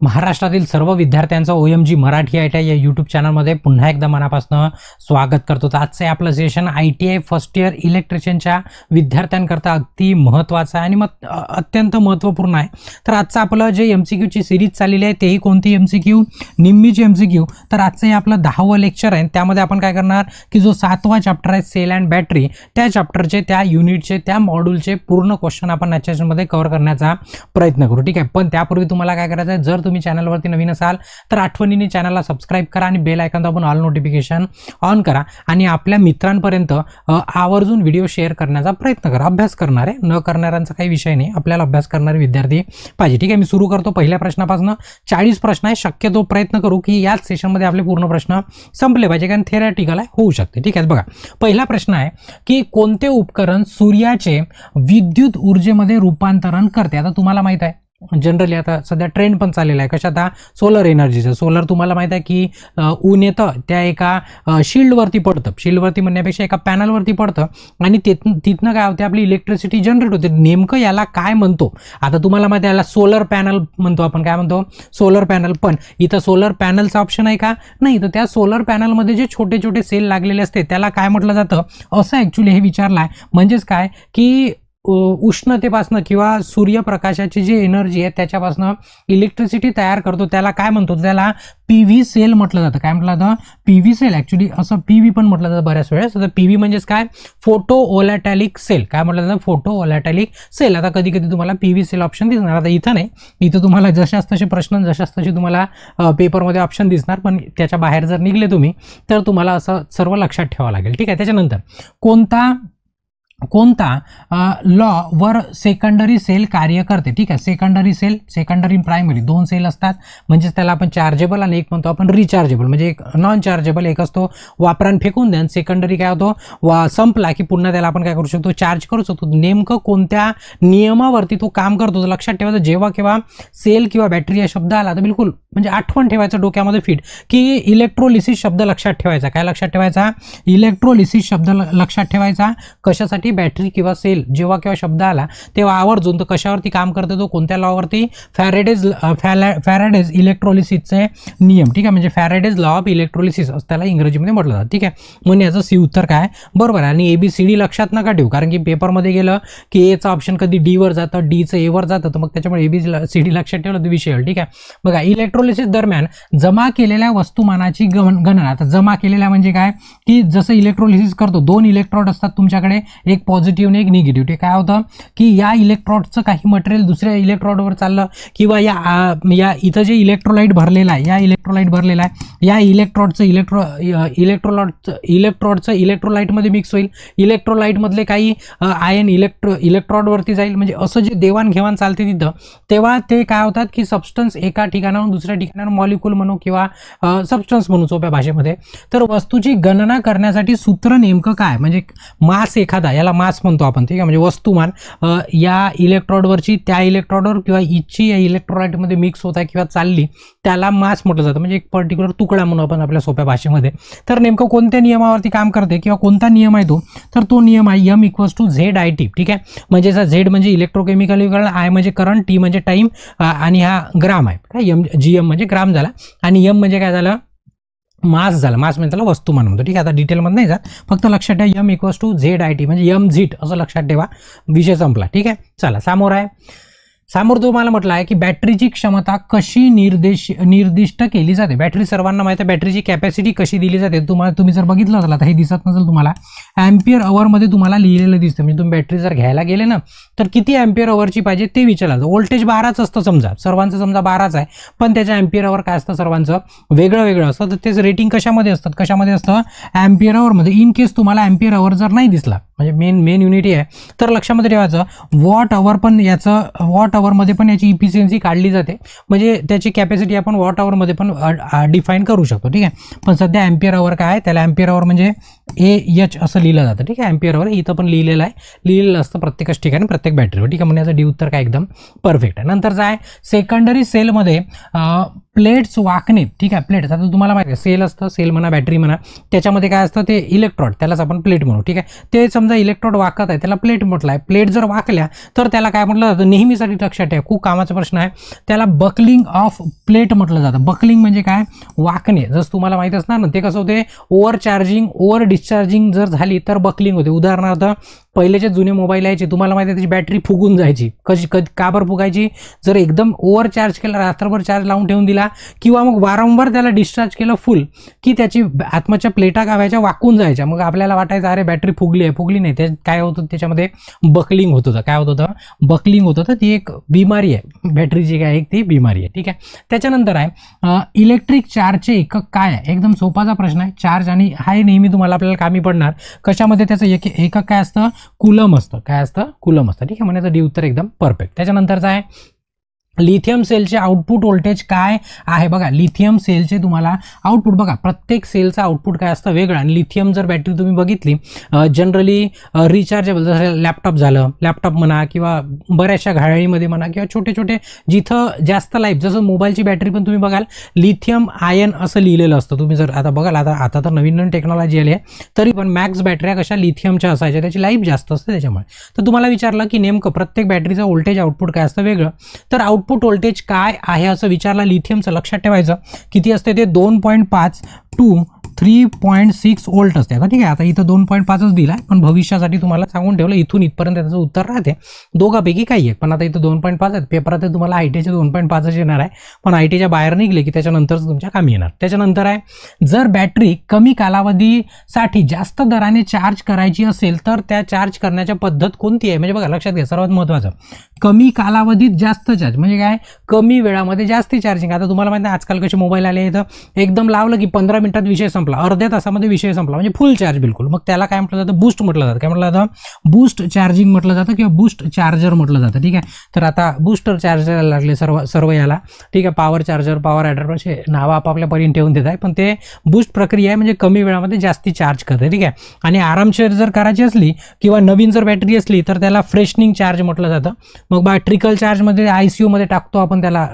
महाराष्ट्रातील सर्व विद्यार्थ्यांचं OMG मराठी ITI या यूट्यूब चॅनलमध्ये पुन्हा एकदा मनापासून स्वागत करतो. तर आजचं आपलं सेशन ITI फर्स्ट इयर इलेक्ट्रिशियनच्या विद्यार्थ्यांकरता अगदी महत्त्वाचं आहे आणि अत्यंत महत्त्वपूर्ण आहे. तर आजचं आपलं जे MCQची सिरीज चाललेली आहे तेही कोणती MCQ? निम्मीची MCQ. तर आजचं हे आपलं 10वं लेक्चर आहे. त्यामध्ये आपण काय करणार की जो 7वा चॅप्टर आहे सेल अँड बॅटरी, त्या चॅप्टरचे, त्या युनिटचे, त्या मॉड्यूलचे पूर्ण क्वेश्चन आपण याच्या सेशनमध्ये कव्हर करण्याचा प्रयत्न करू. ठीक आहे, पण त्यापूर्वी तुम्हाला काय करायचं आहे, जर तुम्ही चॅनलवरती नवीन असाल तर आठवणीने चॅनलला सबस्क्राइब करा आणि बेल आयकॉन दाबून ऑल नोटिफिकेशन ऑन करा आणि आपल्या मित्रांपर्यंत आवर्जून व्हिडिओ शेअर करण्याचा प्रयत्न करा. अभ्यास करणारे, न करणाऱ्यांचा काही विषय नाही, आपल्याला अभ्यास करणारे विद्यार्थी पाहिजे. ठीक आहे, मी सुरू करतो पहिल्या प्रश्नापासून. 40 प्रश्न आहे, शक्यतो प्रयत्न करू की याच सेशनमध्ये आपले पूर्ण प्रश्न संपले पाहिजे, कारण थेरॅटिकल आहे, होऊ शकते. ठीक आहे, बघा पहिला प्रश्न आहे की कोणते उपकरण सूर्याचे विद्युत ऊर्जेमध्ये रूपांतरण करते. आता तुम्हाला माहित आहे जनरली आता सध्या ट्रेंड पण चाललेला आहे कशात, सोलर एनर्जीचं. सोलर तुम्हाला माहित आहे की ऊन येतं त्या एका शील्डवरती पडतं, शील्डवरती म्हणण्यापेक्षा एका पॅनलवरती पडतं आणि तिथनं काय होते, आपली इलेक्ट्रिसिटी जनरेट होते. नेमकं याला काय म्हणतो? आता तुम्हाला माहिती आहे याला सोलर पॅनल म्हणतो आपण. काय म्हणतो? Solar panel. पण इथं सोलर पॅनलचा ऑप्शन आहे का? नाही. तर त्या सोलर पॅनलमध्ये जे छोटे छोटे सेल लागलेले असते त्याला काय म्हटलं जातं असं ॲक्च्युली हे विचारलं आहे. म्हणजेच काय की उष्णतेपासून किंवा सूर्यप्रकाशाची जी एनर्जी आहे त्याच्यापासून इलेक्ट्रिसिटी तयार करतो त्याला काय म्हणतो? त्याला PV सेल म्हटलं जातं. काय म्हटलं जातं? PV cell. ॲक्च्युली असं PV पण म्हटलं जातं बऱ्याच वेळेस. तर PV म्हणजेच काय? Photo voltaic cell. काय म्हटलं जातं? Photo voltaic cell. आता कधी कधी तुम्हाला PV सेल ऑप्शन दिसणार, आता इथं नाही, इथं तुम्हाला जशाच तसे प्रश्न, जशाच तसे तुम्हाला पेपरमध्ये ऑप्शन दिसणार, पण त्याच्या बाहेर जर निघले तुम्ही तर तुम्हाला असं सर्व लक्षात ठेवावं लागेल. ठीक आहे, त्याच्यानंतर कोणता लॉ वर सेकंडरी सेल कार्य करते? ठीक आहे, सेकंडरी सेल, सेकंडरी प्रायमरी दोन सेल असतात, म्हणजेच त्याला आपण चार्जेबल आणि एक म्हणतो आपण रिचार्जेबल. म्हणजे एक नॉन चार्जेबल, एक असतो वापरान फेकून द्या, सेकंडरी काय होतो संपला की पुन्हा त्याला आपण काय करू शकतो, चार्ज करू शकतो. नेमकं कोणत्या नियमावरती तो काम करतो लक्षात ठेवायचं. जेव्हा केव्हा सेल किंवा बॅटरी या शब्द आला तर बिलकुल म्हणजे आठवण ठेवायचं डोक्यामध्ये फिट की इलेक्ट्रोलिसिस शब्द लक्षात ठेवायचा. काय लक्षात ठेवायचा? इलेक्ट्रोलिसिस शब्द लक्षात ठेवायचा. कशासाठी? बॅटरी किंवा सेल जेव्हा केव्हा शब्द आला तेव्हा आवर्जून तो कशावरती काम करतो, तो कोणत्या लॉवरती? फॅरेडेज इलेक्ट्रोलिसिसचे नियम. ठीक आहे, म्हणजे फॅरेडेज लॉ ऑफ इलेक्ट्रोलिसिस असं त्याला इंग्रजीमध्ये म्हटलं जातं. ठीक आहे, म्हणून याचं सी उत्तर काय? बरोबर. आणि ABCD लक्षात नका ठेवू, कारण की पेपरमध्ये गेलं की एचं ऑप्शन कधी D वर जातं, Dचं A वर जातं, तर मग त्याच्यामुळे ABCD लक्षात ठेवलं तर विषय. ठीक आहे, बघा इलेक्ट्रोलिसिस दरम्यान जमा केलेल्या वस्तुमानाची गणना. आता जमा केलेल्या म्हणजे काय की जसं इलेक्ट्रोलिसिस करतो, दोन इलेक्ट्रोड असतात तुमच्याकडे, एक पॉझिटिव्ह आणि एक निगेटिव्ह. ते काय होतं की या इलेक्ट्रोडचं काही मटेरियल दुसऱ्या इलेक्ट्रोडवर चाललं किंवा या इथं जे इलेक्ट्रोलाइट भरलेला आहे, या इलेक्ट्रोलाइट भरलेला आहे, या इलेक्ट्रोडचं इलेक्ट्रोलाइटमध्ये मिक्स होईल. इलेक्ट्रोलाइटमधले काही आयन इलेक्ट्रोडवरती जाईल. म्हणजे असं जे देवाणघेवाण चालते तिथं, तेव्हा ते काय होतात की सबस्टन्स एका ठिकाणाहून दुसऱ्या ठिकाणावर, मॉलिक्यूल म्हणू किंवा सबस्टन्स म्हणू सोप्या भाषेमध्ये. तर वस्तूची गणना करण्यासाठी सूत्र नेमकं काय? म्हणजे मास एखादा, याला मास म्हणतो आपण. ठीक आहे, म्हणजे वस्तुमान या इलेक्ट्रोडवरची त्या इलेक्ट्रोडवर किंवा इथची या इलेक्ट्रोलाइटमध्ये मिक्स होत आहे किंवा चालली, त्याला मास म्हटलं जातं. म्हणजे एक पर्टिक्युलर तुकडा म्हणून आपण आपल्या सोप्या भाषेमध्ये. तर नेमकं कोणत्या नियमावरती काम करते किंवा कोणता नियम आहे तो? तर तो नियम आहे M = ZIT. ठीक आहे, म्हणजे Z म्हणजे इलेक्ट्रोकेमिकल विकरण, I म्हणजे करंट, T म्हणजे टाइम आणि हा ग्राम आहे. काय GM म्हणजे ग्राम झाला आणि M म्हणजे काय झालं? मास झाला. मास म्हणजे त्याला वस्तुमान म्हणतो. ठीक आहे, आता डिटेलमध्ये नाही जात, फक्त लक्षात ठेवा M = ZIT म्हणजे MZIT असं लक्षात ठेवा, विषय संपला. ठीक आहे, चला समोर आहे. समोर तुम्हाला म्हटलं आहे की बॅटरीची क्षमता कशी निर्दिष्ट केली जाते. बॅटरी सर्वांना माहिती आहे, बॅटरीची कॅपॅसिटी कशी दिली जाते. तुम्ही जर बघितलं असेल, आता हे दिसत नसेल तुम्हाला, अँपियर अवरमध्ये तुम्हाला लिहिलेलं दिसतं. म्हणजे तुम्ही बॅटरी जर घ्यायला गेले ना तर किती अँपियर अवरची पाहिजे ते विचारलं जातं. व्होल्टेज 12च असतं समजा, सर्वांचं समजा 12च आहे, पण त्याच्या अँपियर अवर काय असतं सर्वांचं वेगळं वेगळं असतं. तर त्याचं रेटिंग कशामध्ये असतं? कशामध्ये असतं? अँपियर अवरमध्ये. इन केस तुम्हाला अँपियर अवर जर नाही दिसला, म्हणजे मेन युनिट आहे, तर लक्षामध्ये ठेवायचं वॉट अवर पण याचं, वॉट अवरमध्ये पण याची इफिशियन्सी काढली जाते. म्हणजे त्याची कॅपॅसिटी आपण वॉट अवरमध्ये पण डिफाईन करू शकतो. ठीक आहे, पण सध्या अँपियर अवर काय आहे, त्याला अँपियर अवर म्हणजे AH असं लिहिलं जातं. ठीक आहे, अँपियर अवर इथं पण लिहिलेलं असतं प्रत्येकच ठिकाणी, प्रत्येक बॅटरीवर. ठीक आहे, म्हणजे याचं D उत्तर काय एकदम परफेक्ट आहे. नंतरचं आहे सेकंडरी सेलमध्ये प्लेट्स वाकणे, ठीक आहे. प्लेट्स आता तुम्हाला माहिती आहे सेल असतं, सेल म्हणा बॅटरी म्हणा, त्याच्यामध्ये काय असतं ते इलेक्ट्रोड, त्यालाच आपण प्लेट म्हणू, ठीक आहे. ते समजा इलेक्ट्रोड वाकत आहे त्याला प्लेट म्हटलं आहे. प्लेट जर वाकल्या तर त्याला काय म्हटलं जातं, नेहमीसाठी लक्षात ठेवा, खूप कामाचा प्रश्न आहे, त्याला बकलिंग ऑफ प्लेट म्हटलं जातं. बकलिंग म्हणजे काय, वाकणे. जसं तुम्हाला माहित असणार ना, ते कसं होते, ओव्हर चार्जिंग ओव्हर डिस्चार्जिंग जर झाली तर बकलिंग होते. उदाहरणार्थ पहिलेचे जुने मोबाईल यायचे, तुम्हाला माहिती आहे त्याची बॅटरी फुगून जायची. का बरं फुगायची, जर एकदम ओव्हर चार्ज केला, रात्रभर चार्ज लावून ठेवून दिला किंवा मग वारंवार त्याला डिस्चार्ज केलं फुल, की त्याची आतमधच्या प्लेटा गावायच्या वाकून जायच्या. मग आपल्याला वाटायचं अरे बॅटरी फुगली आहे, फुगली नाही. ते काय होतं, त्याच्यामध्ये बकलिंग होत होतं. काय होत होतं, बकलिंग होत होतं. ती एक बिमारी आहे, बॅटरीची काय एक ती बिमारी आहे, ठीक आहे. त्याच्यानंतर आहे इलेक्ट्रिक चार्जचे एकक काय आहे. एकदम सोपाचा प्रश्न आहे. चार्ज आणि हाय नेहमी तुम्हाला आपल्याला कामी पडणार. कशामध्ये त्याचं एकक काय असतं, कुलम असतं. काय असतं, कुलम असतं, ठीक आहे. म्हणायचं डी उत्तर एकदम परफेक्ट. त्याच्यानंतरचं आहे लिथियम सेलचे आउटपुट व्होल्टेज काय आहे. बघा लिथियम सेलचे तुम्हाला आउटपुट बघा, प्रत्येक सेलचा आउटपुट काय असतं वेगळं. आणि लिथियम जर बॅटरी तुम्ही बघितली जनरली रिचार्जेबल, जसं लॅपटॉप झालं, लॅपटॉप म्हणा किंवा बऱ्याचशा घड्याळीमध्ये म्हणा किंवा छोटे छोटे जिथं जास्त लाईफ, जसं मोबाईलची बॅटरी पण तुम्ही बघाल लिथियम आयन असं लिहिलेलं असतं. तुम्ही जर आता बघाल, आता तर नवीन नवीन टेक्नॉलॉजी आली आहे, तरी पण मॅक्स बॅटऱ्या कशा लिथियमच्या असायच्या, त्याची लाईफ जास्त असते त्याच्यामुळे. तर तुम्हाला विचारलं की नेमकं प्रत्येक बॅटरीचं व्होल्टेज आउटपुट काय असतं वेगळं, तर आउटपुट व्होल्टेज काय आहे असं विचारलं लिथियमचं, लक्षात ठेवायचं किती असते ते 2.5 टू 3.6 व्होल्ट असते. आता ठीक आहे, आता इथं 2.5च दिला, पण भविष्यासाठी तुम्हाला सांगून ठेवलं इथून इथपर्यंत त्याचं उत्तर राहते दोघापैकी काही आहे. पण आता इथं 2.5 आहेत, पेपरात तुम्हाला आयटीचे 2.5च येणार आहे, पण आयटीच्या बाहेर निघले की त्याच्यानंतरच तुमच्या कामी येणार. त्याच्यानंतर आहे जर बॅटरी कमी कालावधीसाठी जास्त दराने चार्ज करायची असेल तर त्या चार्ज करण्याची पद्धत कोणती आहे. म्हणजे बघा लक्षात घ्या, सर्वात महत्त्वाचं कमी कालावधीत जास्त चार्ज म्हणजे काय, कमी वेळामध्ये जास्ती चार्जिंग. आता तुम्हाला माहिती आहे आजकाल कसे मोबाईल आले, इथं एकदम लावलं की 15 मिनिटात विषय संपला, अर्ध्या तासामध्ये विषय संपला, म्हणजे फुल चार्ज बिलकुल. मग त्याला काय म्हटलं जातं, बूस्ट म्हटलं जातं. काय म्हटलं जातं, बूस्ट चार्जिंग म्हटलं जातं किंवा बूस्ट चार्जर म्हटलं जातं, ठीक आहे. तर आता बूस्टर चार्जर लागले सर्व याला, ठीक आहे. पॉवर चार्जर, पॉवर ॲडॅप्टर असे नावं आपापल्या परीने ठेवून देत आहे, पण ते बूस्ट प्रक्रिया आहे, म्हणजे कमी वेळामध्ये जास्ती चार्ज करते, ठीक आहे. आणि आरामशीर जर करायची असली किंवा नवीन जर बॅटरी असली तर त्याला फ्रेशनिंग चार्ज म्हटलं जातं. मग ट्रिकल चार्जमध्ये ICU मध्ये टाकतो आपण त्याला,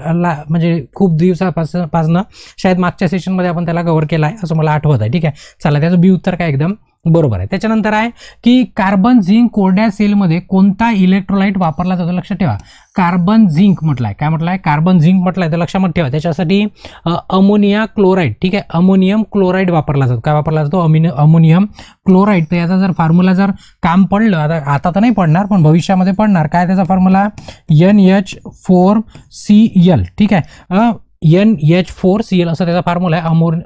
म्हणजे खूप दिवसापासून शायद मागच्या सेशनमध्ये आपण त्याला कव्हर केला आहे असं मला आठवत आहे, ठीक आहे. चला त्याचं बी उत्तर काय एकदम बरोबर आहे. त्याच्यानंतर आहे की कार्बन झिंक कोरड्या सेलमध्ये कोणता इलेक्ट्रोलाइट वापरला जातो. लक्षात ठेवा, कार्बन झिंक म्हटलाय. काय म्हटलंय, कार्बन झिंक म्हटलंय, तर लक्षात ठेवा त्याच्यासाठी अमोनिया क्लोराईड, ठीक आहे, अमोनियम क्लोराईड वापरला जातो. काय वापरला जातो, अमोनियम क्लोराईड. तर याचा जर फॉर्म्युला जर काम पडलं, आता तर नाही पडणार पण भविष्यामध्ये पडणार. काय त्याचा फॉर्म्युला, NH4Cl, ठीक आहे, NH4Cl असं त्याचा फॉर्म्युला आहे,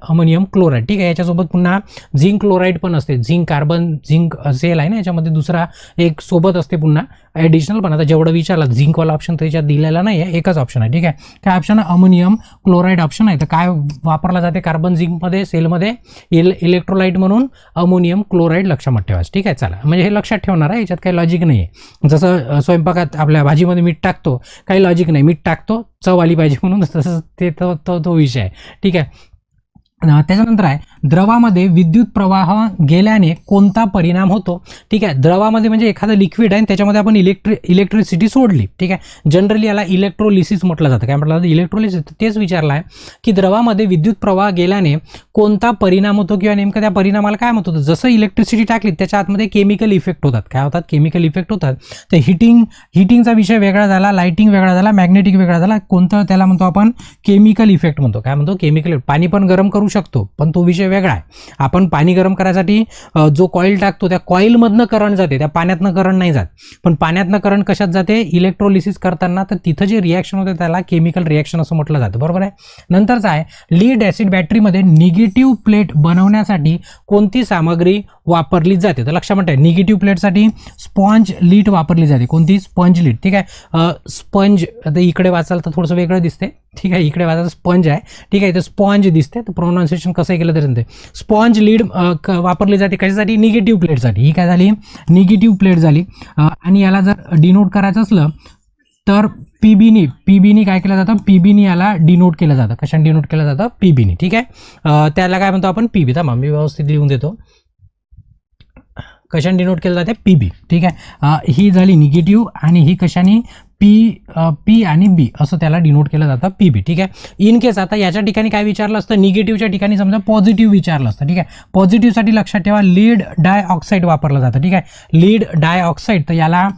अमोनियम क्लोराईड, ठीक आहे. याच्यासोबत पुन्हा झिंक क्लोराईड पण असते, झिंक कार्बन झिंक सेल आहे ना, याच्यामध्ये दुसरा एक सोबत असते पुन्हा ॲडिशनल. पण आता जेवढं विचारलं झिंकवाला ऑप्शन त्याच्यात दिलेला नाही आहे, एकच ऑप्शन आहे, ठीक आहे. काय ऑप्शन आहे, अमोनियम क्लोराईड ऑप्शन आहे. तर काय वापरला जाते कार्बन झिंकमध्ये सेलमध्ये, इलेक्ट्रोलाइट म्हणून अमोनियम क्लोराईड लक्षात ठेवायचं, ठीक आहे. चला, म्हणजे हे लक्षात ठेवणार आहे, याच्यात काही लॉजिक नाही आहे. जसं स्वयंपाकात आपल्या भाजीमध्ये मीठ टाकतो, काही लॉजिक नाही, मीठ टाकतो चव आली पाहिजे म्हणून, तसंच ते तो विषय आहे, ठीक आहे. त्याच्यानंतर आहे द्रवामध्ये विद्युत प्रवाह गेल्याने कोणता परिणाम होतो, ठीक आहे. द्रवामध्ये म्हणजे एखादं लिक्विड आहे आणि त्याच्यामध्ये आपण इलेक्ट्रिसिटी सोडली, ठीक आहे. जनरली याला इलेक्ट्रोलिसिस म्हटलं जातं. काय म्हटलं जातं, इलेक्ट्रोलिसिस. तेच विचारलं आहे की द्रवामध्ये विद्युत प्रवाह गेल्याने कोणता परिणाम होतो किंवा नेमकं त्या परिणामाला काय म्हणतो. जसं इलेक्ट्रिसिटी टाकली त्याच्या आतमध्ये केमिकल इफेक्ट होतात. काय होतात, केमिकल इफेक्ट होतात. तर हिटिंगचा विषय वेगळा झाला, लाइटिंग वेगळा झाला, मॅग्नेटिक वेगळा झाला. कोणतं त्याला म्हणतो आपण, केमिकल इफेक्ट म्हणतो. काय म्हणतो, केमिकल. पाणी पण गरम करू शकतो पण तो विषय वेगळा आहे. आपण पाणी गरम करायसाठी जो कॉईल टाकतो त्या कॉईलमधनं करंट जाते, त्या पाण्यातनं करंट नाही जात. पण पाण्यातनं करंट कशात जाते, इलेक्ट्रोलिसिस करताना. तर तिथं जे रिॲक्शन होते त्याला केमिकल रिॲक्शन असं म्हटलं जातं, बरोबर आहे. नंतरचा आहे लीड ॲसिड बॅटरीमध्ये निगेटिव्ह प्लेट बनवण्यासाठी कोणती सामग्री वापरली जाते. तर लक्षात ठेवा, निगेटिव्ह प्लेटसाठी स्पॉन्ज लीड वापरली जाते. कोणती, स्पंज लीड, ठीक आहे. स्पंज आता इकडे वाचाल तर थोडंसं वेगळं दिसते, ठीक आहे. इकडे वाचायचं स्पंज आहे, ठीक आहे. इथे स्पॉन्ज दिसते, तर प्रोनाउन्सिएशन कसं केलं तरी ते स्पॉन्ज लीड वापरली जाते. कशासाठी, निगेटिव्ह प्लेटसाठी. ही काय झाली, निगेटिव्ह प्लेट झाली. आणि याला जर डिनोट करायचं असलं तर पीबीनी काय केलं जातं, पीबीनी याला डिनोट केलं जातं. कशाने डिनोट केलं जातं, पीबीनी, ठीक आहे. त्याला काय म्हणतो आपण, पीबी. थांबा मी व्यवस्थित लिहून देतो. कशाने डिनोट केलं जाते, पीबी, ठीक आहे. ही झाली निगेटिव्ह आणि ही कशाने, पी आणि बी असं त्याला डिनोट केलं जातं, पीबी. ठीक आहे. इन केस आता याच्या ठिकाणी काय विचारलं असतं, निगेटिव्हच्या ठिकाणी समजा पॉझिटिव्ह विचारलं असतं. ठीक आहे. पॉझिटिव्हसाठी लक्षात ठेवा लीड डायऑक्साईड वापरलं जातं. ठीक आहे. लीड डायऑक्साईड, तर याला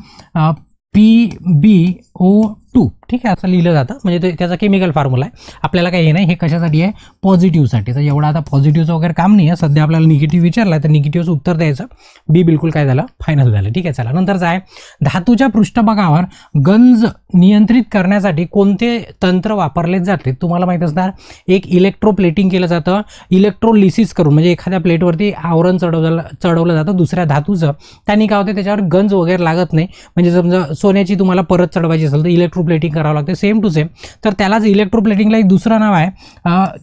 PbO2 ठीक आहे असं लिहिलं जातं, म्हणजे त्याचा केमिकल फॉर्म्युला आहे. आपल्याला काही हे नाही, हे कशासाठी आहे, पॉझिटिव्हसाठी. तर एवढा आता पॉझिटिव्हचं वगैरे काम नाही आहे, सध्या आपल्याला निगेटिव्ह विचारला तर निगेटिव्हचं उत्तर द्यायचं. बी बिलकुल काय झालं, फायनल झालं. ठीक आहे. चला नंतरचं आहे, धातूच्या पृष्ठभागावर गंज नियंत्रित करण्यासाठी कोणते तंत्र वापरले जाते. तुम्हाला माहीत असणार, एक इलेक्ट्रोप्लेटिंग केलं जातं, इलेक्ट्रोलिसिस करून, म्हणजे एखाद्या प्लेटवरती आवरण चढवलं जातं दुसऱ्या धातूचं, त्यांनी काय होते त्याच्यावर गंज वगैरे लागत नाही. म्हणजे समजा सोन्याची तुम्हाला परत चढवायची असेल तर इलेक्ट्रोप्लेटिंग करावं लागते, सेम टू सेम. तर त्यालाच इलेक्ट्रोप्लेटिंगला एक दुसरं नाव आहे,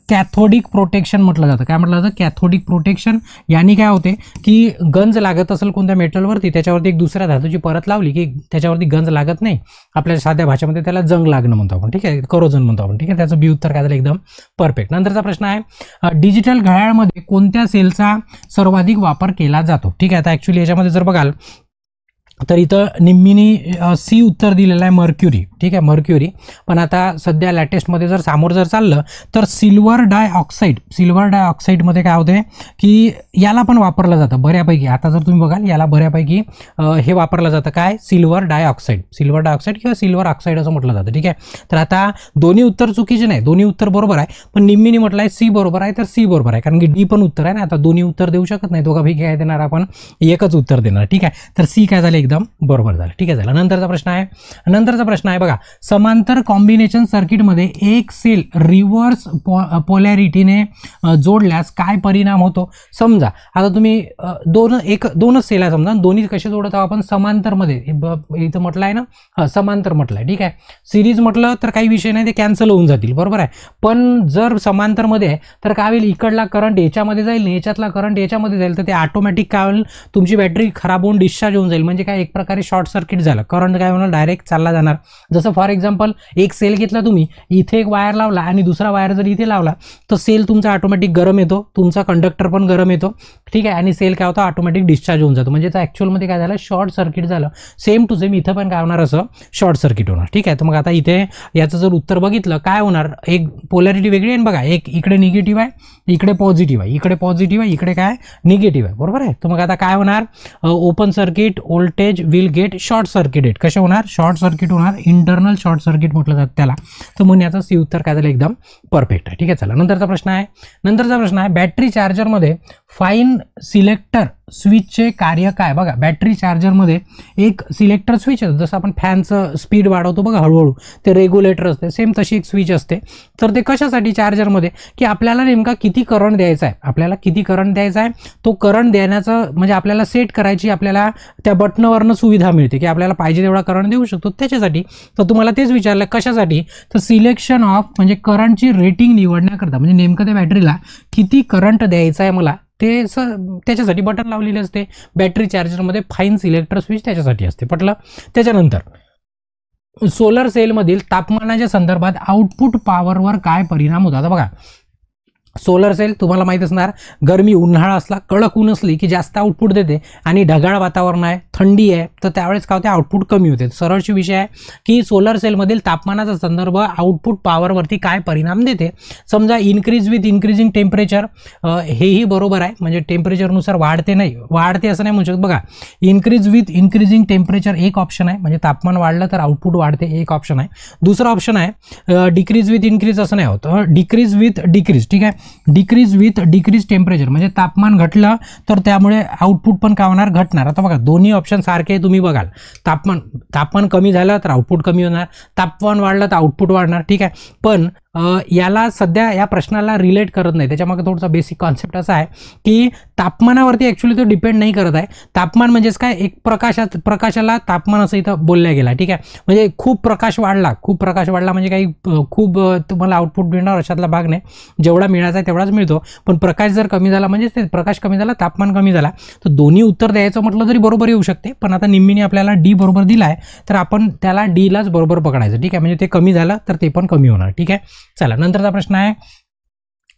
कॅथोडिक प्रोटेक्शन म्हटलं जातं. काय म्हटलं जातं, कॅथोडिक प्रोटेक्शन. यांनी काय होते की गंज लागत असेल कोणत्या मेटलवरती, त्याच्यावरती एक दुसऱ्या धातूची परत लावली की त्याच्यावरती गंज लागत नाही. आपल्या साध्या भाषेमध्ये त्याला जंग लागणं म्हणतो आपण. ठीक आहे. करोजन म्हणतो आपण. ठीक आहे. त्याचं बी उत्तर काय झालं, एकदम परफेक्ट. नंतरचा प्रश्न आहे, डिजिटल घड्याळामध्ये कोणत्या सेलचा सर्वाधिक वापर केला जातो. ठीक आहे. आता ॲक्च्युली याच्यामध्ये जर बघाल तर इथं निम्मीनी सी उत्तर दिलेलं आहे, मर्क्युरी. ठीक आहे, मर्क्युरी. पण आता सध्या लेटेस्टमध्ये जर सामोर जर चाललं तर सिल्वर डायऑक्साईडमध्ये काय होते की याला पण वापरलं जातं बऱ्यापैकी. आता जर तुम्ही बघाल याला बऱ्यापैकी हे वापरलं जातं, काय, सिल्वर डायऑक्साईड किंवा सिल्वर ऑक्साईड असं म्हटलं जातं. ठीक आहे. तर आता दोन्ही उत्तर चुकीचे नाही, दोन्ही उत्तर बरोबर आहे, पण निम्मीनी म्हटलं आहे सी बरोबर आहे, तर सी बरोबर आहे, कारण की डी पण उत्तर आहे ना. आता दोन्ही उत्तर देऊ शकत नाही, दोघांपैकी काय देणार आपण, एकच उत्तर देणार. ठीक आहे. तर सी काय झालं, एकदम बरोबर झालं. ठीक आहे. झालं. नंतरचा प्रश्न आहे बघा, समांतर कॉम्बिनेशन सर्किटमध्ये एक सेल रिव्हर्स पोलॅरिटीने जोडल्यास काय परिणाम होतो. समजा आता तुम्ही दोनच सेल आहे समजा, दोन्ही कसे जोडत आहोत आपण, समांतरमध्ये. इथं म्हटलं आहे ना, समांतर म्हटलं आहे. ठीक आहे. सिरीज म्हटलं तर काही विषय नाही, ते कॅन्सल होऊन जातील, बरोबर आहे. पण जर समांतरमध्ये आहे तर काय होईल, इकडला करंट याच्यामध्ये जाईल, याच्यातला करंट याच्यामध्ये जाईल, तर ते ऑटोमॅटिक काय होईल, तुमची बॅटरी खराब होऊन डिस्चार्ज होऊन जाईल. म्हणजे काय, एक प्रकारे शॉर्ट सर्किट झालं, करंट काय होणार, डायरेक्ट चालला जाणार. जसं फॉर एक्झाम्पल एक सेल घेतला तुम्ही, इथे एक वायर लावला आणि दुसरा वायर जर इथे लावला तर सेल तुमचा ऑटोमॅटिक गरम येतो, तुमचा कंडक्टर पण गरम येतो. ठीक आहे. आणि सेल काय होतं, ऑटोमॅटिक डिस्चार्ज होऊन जातो. म्हणजे तर ॲक्च्युअलमध्ये काय झालं, शॉर्ट सर्किट झालं. सेम टू सेम इथं पण काय होणार, असं शॉर्ट सर्किट होणार. ठीक आहे. तर मग आता इथे याचं जर उत्तर बघितलं काय होणार, एक पोलॅरिटी वेगळी आहे बघा, एक इकडे निगेटिव्ह आहे, इकडे पॉझिटिव्ह आहे, इकडे पॉझिटिव्ह आहे, इकडे काय निगेटिव्ह आहे, बरोबर आहे. तर मग आता काय होणार, open circuit voltage will get short circuited. कसे होणार, शॉर्ट सर्किट होणार, इंटरनल शॉर्ट सर्किट म्हटलं जातं त्याला. तर म्हणून याचं सी उत्तर काय झालं, एकदम परफेक्ट आहे. ठीक आहे. चला नंतरचा प्रश्न आहे, बॅटरी चार्जरमध्ये फाईन सिलेक्टर स्विचचे कार्य काय. बघा, बॅटरी चार्जरमध्ये एक सिलेक्टर स्विच आहे, जसं आपण फॅनचं स्पीड वाढवतो बघा हळूहळू, ते रेग्युलेटर असते, सेम तशी एक स्विच असते. तर ते कशासाठी चार्जरमध्ये, की आपल्याला नेमका किती करंट द्यायचा आहे, तो करंट देण्याचं म्हणजे आपल्याला सेट करायची, आपल्याला त्या बटनावरनं सुविधा मिळते की आपल्याला पाहिजे तेवढा करंट देऊ शकतो त्याच्यासाठी. तर तुम्हाला तेच विचारलं कशासाठी, तर सिलेक्शन ऑफ म्हणजे करंटची रेटिंग निवडण्याकरता, म्हणजे नेमकं त्या बॅटरीला किती करंट द्यायचा आहे मला, ते त्याच्यासाठी बटन लावलेले असते बॅटरी चार्जरमध्ये. फाईन सिलेक्टर स्विच त्याच्यासाठी असते, पटलं. त्याच्यानंतर सोलर सेलमधील तापमानाच्या संदर्भात आउटपुट पॉवरवर काय परिणाम होतात. बघा, सोलर सेल तुम्हाला माहीत असणार, गरमी उन्हाळा असला, कडक ऊन असली की जास्त आउटपुट देते, आणि ढगाळ वातावरण आहे, थंडी आहे, तर त्यावेळेस काय होते, आउटपुट कमी होते. सरळची विषय आहे की सोलर सेलमधील तापमानाचा संदर्भ आउटपुट पॉवरवरती काय परिणाम देते. समजा इन्क्रीज विथ इन्क्रीजिंग टेम्परेचर, हेही बरोबर आहे, म्हणजे टेम्परेचरनुसार वाढते असं नाही म्हणू शकत. बघा, इन्क्रीज विथ इन्क्रीजिंग टेम्परेचर एक ऑप्शन आहे, म्हणजे तापमान वाढलं तर आउटपुट वाढते, एक ऑप्शन आहे. दुसरा ऑप्शन आहे डिक्रीज विथ इन्क्रीज, असं नाही होत, डिक्रीज विथ डिक्रीज. ठीक आहे. डिक्रीज विथ डिक्रीज टेम्परेचर म्हणजे तापमान घटलं तर त्यामुळे आउटपुट पण काय होणार, घटणार. आता बघा, दोन्ही ऑप्शन सारखे तुम्ही बघाल, तापमान कमी झालं तर आउटपुट कमी होणार, तापमान वाढलं तर आउटपुट वाढणार. ठीक आहे. पण याला सध्या या प्रश्नाला रिलेट करत नाही, त्याच्यामागे थोडासा बेसिक कॉन्सेप्ट असा आहे की तापमानावरती ॲक्च्युली तो डिपेंड नाही करत आहे. तापमान म्हणजेच काय, एक प्रकाशाला तापमान असं इथं बोलल्या गेला. ठीक आहे. म्हणजे खूप प्रकाश वाढला म्हणजे काही खूप तुम्हाला आउटपुट मिळणार अशातला भाग नाही, जेवढा मिळायचा आहे तेवढाच मिळतो. पण प्रकाश जर कमी झाला म्हणजे ते प्रकाश कमी झाला, तापमान कमी झाला, तर दोन्ही उत्तर द्यायचं म्हटलं तरी बरोबर येऊ शकते. पण आता निम्मीने आपल्याला डी बरोबर दिला आहे, तर आपण त्याला डीलाच बरोबर पकडायचं. ठीक आहे. म्हणजे ते कमी झालं तर ते पण कमी होणार. ठीक आहे. चला नंतरचा प्रश्न आहे,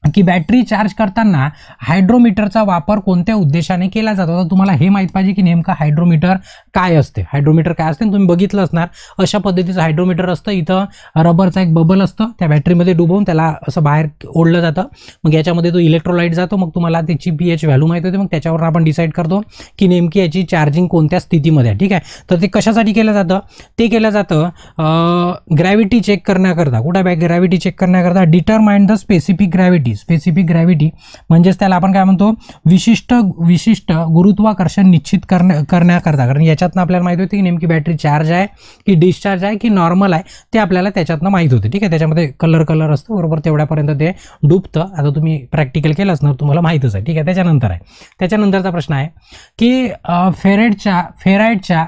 की बॅटरी चार्ज करताना हायड्रोमीटरचा वापर कोणत्या उद्देशाने केला जातो. तर तुम्हाला हे माहित पाहिजे की नेमकं हायड्रोमीटर काय असते. हायड्रोमीटर काय असते तुम्ही बघितलं असणार. अशा पद्धतीचं हायड्रोमीटर असतं. इथं रबरचा एक बबल असतं, त्या बॅटरीमध्ये डुबवून त्याला असं बाहेर ओढलं जातं. मग याच्यामध्ये तो इलेक्ट्रोलाइट जातो. मग तुम्हाला त्याची pH व्हॅल्यू माहिती होते. मग त्याच्यावर आपण डिसाईड करतो की नेमकी याची चार्जिंग कोणत्या स्थितीमध्ये आहे. ठीक आहे, तर ते कशासाठी केलं जातं. ते केलं जातं ग्रॅव्हिटी चेक करण्याकरता. कुठे ग्रॅव्हिटी चेक करण्याकरता. Determine the specific gravity. Specific gravity म्हणजेच त्याला आपण काय म्हणतो, विशिष्ट गुरुत्वाकर्षण निश्चित करण्याकरता. कारण याच्यातनं आपल्याला माहिती होते की नेमकी बॅटरी चार्ज आहे की डिस्चार्ज आहे की नॉर्मल आहे, ते आपल्याला त्याच्यातनं माहित होते. ठीक आहे, त्याच्यामध्ये कलर असतो बरोबर, तेवढ्यापर्यंत ते डुबतं. आता तुम्ही प्रॅक्टिकल केलं असणार, तुम्हाला माहितच आहे. ठीक आहे, त्याच्यानंतरचा प्रश्न आहे की फेराइडच्या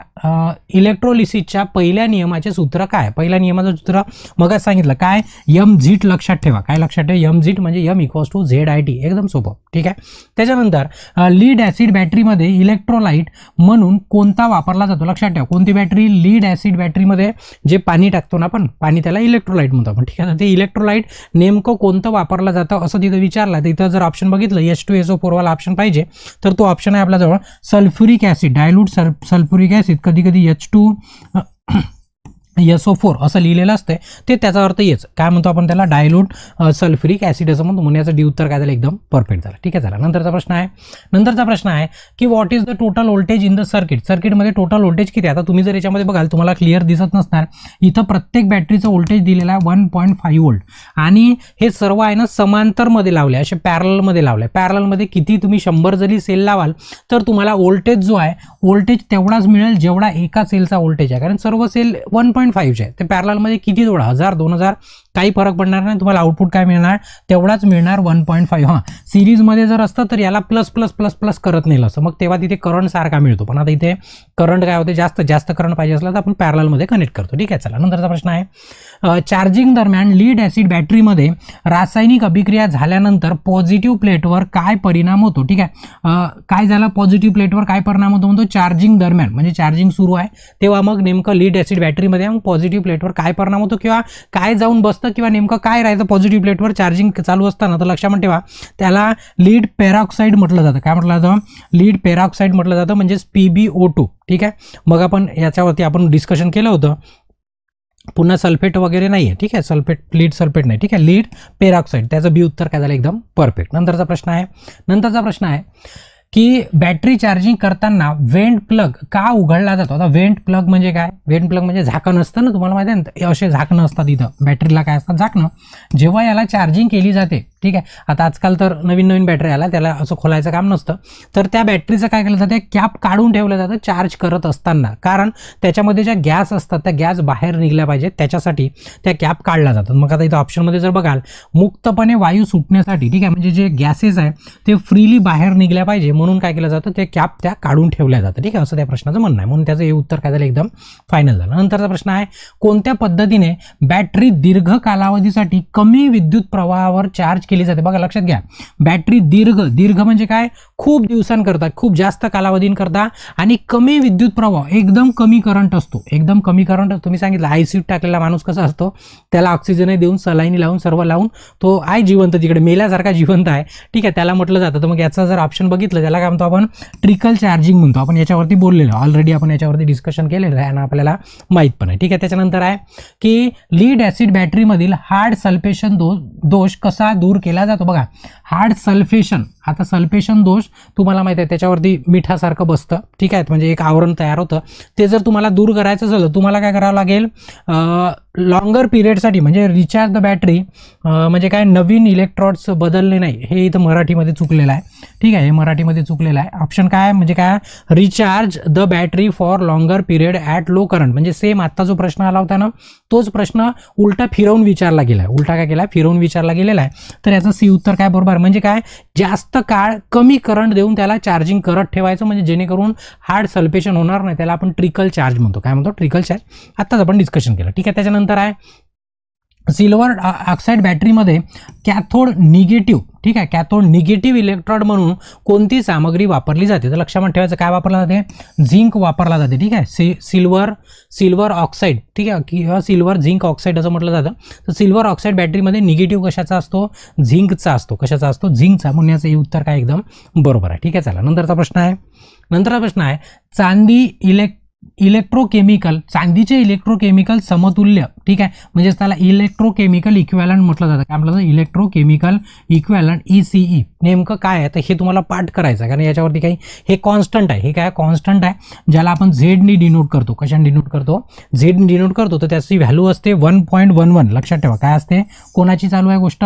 इलेक्ट्रोलिसिसच्या पहिल्या नियमाचे सूत्र काय. पहिल्या नियमाचं सूत्र मगच सांगितलं काय, mZit लक्षात ठेवा. काय लक्षात ठेवा, mZit म्हणजे M=ZIT. एकदम सोपं. ठीक आहे, त्याच्यानंतर लीड ॲसिड बॅटरीमध्ये इलेक्ट्रोलाइट म्हणून कोणता वापरला जातो. लक्षात ठेवा, कोणती बॅटरी, लीड ॲसिड बॅटरीमध्ये जे पाणी टाकतो ना आपण, पाणी त्याला इलेक्ट्रोलाइट म्हणतो आपण. ठीक आहे, ते इलेक्ट्रोलाइट नेमकं कोणतं वापरलं जातं असं तिथं विचारलं. तर इथं जर ऑप्शन बघितलं H2SO4 वाला ऑप्शन पाहिजे, तर तो ऑप्शन आहे आपल्याजवळ sulphuric acid, dilute sulphuric acid. कधी H2SO4 असं लिहिलेलं असते, ते त्याचा अर्थ येच काय म्हणतो आपण त्याला, डायल्यूट सल्फ्युरिक ॲसिड असं म्हणतो. म्हणून याचं डी उत्तर काय झालं, एकदम परफेक्ट झालं. ठीक आहे, चला नंतरचा प्रश्न आहे की what is the total voltage in the सर्किटमध्ये टोटल व्होल्टेज किती. आता तुम्ही जर याच्यामध्ये बघाल, तुम्हाला क्लिअर दिसत नसणार. इथं प्रत्येक बॅटरीचं व्होल्टेज दिलेलं आहे 1.5 व्होल्ट आणि हे सर्व आहे ना समांतरमध्ये लावले, असे पॅरलमध्ये लावले. पॅरलमध्ये किती तुम्ही 100 जरी सेल लावाल तर तुम्हाला व्होल्टेज जो आहे, व्होल्टेज तेवढाच मिळेल जेवढा एका सेलचा व्होल्टेज आहे. कारण सर्व सेल 1.5 आहे. ते पॅरलमध्ये किती जोडा, 1000 2000 काही फरक पडणार नाही. तुम्हाला आउटपुट काय मिळणार, तेवढाच मिळणार 1.5. हां, सिरीजमध्ये जर असतं तर याला प्लस प्लस प्लस प्लस करत नेलं असं, मग तेव्हा तिथे करंट सारखा मिळतो. पण आता इथे करंट काय होते, जास्त करंट पाहिजे असला तर आपण पॅरलमध्ये कनेक्ट करतो. ठीक आहे, चला नंतरचा प्रश्न आहे, चार्जिंग दरम्यान लीड ॲसिड बॅटरीमध्ये रासायनिक अभिक्रिया झाल्यानंतर पॉझिटिव्ह प्लेटवर काय परिणाम होतो. ठीक आहे, काय झालं, पॉझिटिव्ह प्लेटवर काय परिणाम होतो म्हणतो, चार्जिंग दरम्यान म्हणजे चार्जिंग सुरू आहे तेव्हा मग नेमकं लीड ॲसिड बॅटरीमध्ये मग पॉझिटिव्ह प्लेटवर काय परिणाम होतो किंवा काय जाऊन बसतं किंवा नेमकं काय राहायचं पॉझिटिव्ह प्लेटवर चार्जिंग चालू असताना. तर लक्षात ठेवा, त्याला लीड पेरॉक्साईड म्हटलं जातं. काय म्हटलं जातं, लीड पेरॉक्साईड म्हटलं जातं, म्हणजेच PbO2. ठीक आहे, मग आपण याच्यावरती आपण डिस्कशन केलं होतं. पुन्हा सल्फेट वगैरे नाही आहे. ठीक आहे, लीड सल्फेट नाही. ठीक आहे, लीड पेरॉक्साईड, त्याचं बी उत्तर काय झालं, एकदम परफेक्ट. नंतरचा प्रश्न आहे की बॅटरी चार्जिंग करताना वेंट प्लग का उघडला जातो. आता वेंट प्लग म्हणजे काय, वेंट प्लग म्हणजे झाकण असतं ना, तुम्हाला माहिती आहे ना, असे झाकणं असतात इथं बॅटरीला. काय असतात झाकणं, जेव्हा याला चार्जिंग केली जाते. ठीक आहे, आता आजकाल तर नवीन बॅटरी आला, त्याला असं खोलायचं काम नसतं. तर त्या बॅटरीचं काय केलं जातं, कॅप काढून ठेवलं जातं चार्ज करत असताना. कारण त्याच्यामध्ये ज्या गॅस असतात त्या गॅस बाहेर निघल्या पाहिजेत, त्याच्यासाठी त्या कॅप काढल्या जातात. मग आता इथं ऑप्शनमध्ये जर बघाल, मुक्तपणे वायू सुटण्यासाठी. ठीक आहे, म्हणजे जे गॅसेस आहे ते फ्रीली बाहेर निघल्या पाहिजे म्हणून काय केलं जातं, ते कॅप त्या काढून ठेवल्या जातं. ठीक आहे, असं त्या प्रश्नाचं म्हणणं आहे. म्हणून त्याचं हे उत्तर काय झालं, एकदम फायनल झालं. नंतरचा प्रश्न आहे, कोणत्या पद्धतीने बॅटरी दीर्घ कालावधीसाठी कमी विद्युत प्रवाहावर चार्ज केली जाते. बघा लक्षात घ्या, बॅटरी दीर्घ म्हणजे काय, खूप दिवसांकरता, खूप जास्त कालावधींकरता आणि कमी विद्युत प्रवाह, एकदम कमी करंट असतो. एकदम कमी करंट तुम्ही सांगितलं, आयसीयू टाकलेला माणूस कसा असतो, त्याला ऑक्सिजन देऊन सलाईनी लावून सर्व लावून तो आहे जिवंत, तिकडे मेल्यासारखा जिवंत आहे. ठीक आहे, त्याला म्हटलं जातं. तर मग याचा जर ऑप्शन बघितलं, त्याला काय म्हणतो आपण, ट्रिकल चार्जिंग म्हणतो. आपण याच्यावरती बोललेलो ऑलरेडी, आपण याच्यावरती डिस्कशन केलेलं आहे आणि आपल्याला माहित पण आहे. ठीक आहे, त्याच्यानंतर आहे की लीड ॲसिड बॅटरीमधील हार्ड सल्फेशन दोष कसा दूर केला जातो. बघा, हार्ड सल्फेशन, आता सल्फेशन दोष तुम्हाला माहिती आहे, त्याच्यावरती मिठासारखं बसतं. ठीक आहे, म्हणजे एक आवरण तयार होतं. ते जर तुम्हाला दूर करायचं झालं, तुम्हाला काय करावं लागेल, लॉंगर पिरियडसाठी म्हणजे रिचार्ज द बॅटरी, म्हणजे काय, नवीन इलेक्ट्रॉड्स बदलले नाही. हे इथं मराठीमध्ये चुकलेलं आहे. ठीक आहे, हे मराठीमध्ये चुकलेलं आहे. ऑप्शन काय म्हणजे काय, recharge the battery for longer period at low current. म्हणजे सेम आत्ता जो प्रश्न आला होता ना, तोच प्रश्न उलटा फिरवून विचारला गेला आहे. उलटा काय केला, फिरवून विचारला गेलेला आहे. तर याचं सी उत्तर काय बरोबर, म्हणजे काय, जास्त काळ कमी करंट देऊन त्याला चार्जिंग करत ठेवायचं, म्हणजे जेणेकरून हार्ड सल्फेशन होणार नाही. त्याला आपण ट्रिकल चार्ज म्हणतो. काय म्हणतो, ट्रिकल चार्ज. आत्ताच आपण डिस्कशन केलं. ठीक आहे, त्याच्यानंतर आहे सिल्वर ऑक्साईड बॅटरीमध्ये कॅथोड निगेटिव्ह, ठीक आहे, कॅथोड निगेटिव्ह इलेक्ट्रोड म्हणून कोणती सामग्री वापरली जाते? तर लक्षात ठेवायचं काय वापरला जाते? झिंक वापरला जाते, ठीक आहे. सिल्वर ऑक्साईड, ठीक आहे, किंवा सिल्वर झिंक ऑक्साईड असं म्हटलं जातं. तर सिल्वर ऑक्साईड बॅटरीमध्ये निगेटिव्ह कशाचा असतो? झिंकचा असतो. कशाचा असतो? झिंकचा. म्हणून याचं हे उत्तर काय एकदम बरोबर आहे, ठीक आहे. चला नंतरचा प्रश्न आहे चांदी इलेक्ट्रोकेमिकल, चांदीचे इलेक्ट्रोकेमिकल समतुल्य, ठीक आहे, म्हणजे त्याला इलेक्ट्रोकेमिकल इक्विव्हॅलंट म्हटलं जातं. काय म्हटलं जातं? Electrochemical equivalent, ECE. नेमकं काय आहे तर हे तुम्हाला पाठ करायचं आहे, कारण याच्यावरती काही हे कॉन्स्टंट आहे. हे काय कॉन्स्टंट आहे, ज्याला आपण झेडनी डिनोट करतो. कशाने डिनोट करतो? झेडनी डिनोट करतो. तर त्याची व्हॅल्यू असते 1.11. लक्षात ठेवा काय असते? कोणाची चालू आहे गोष्ट?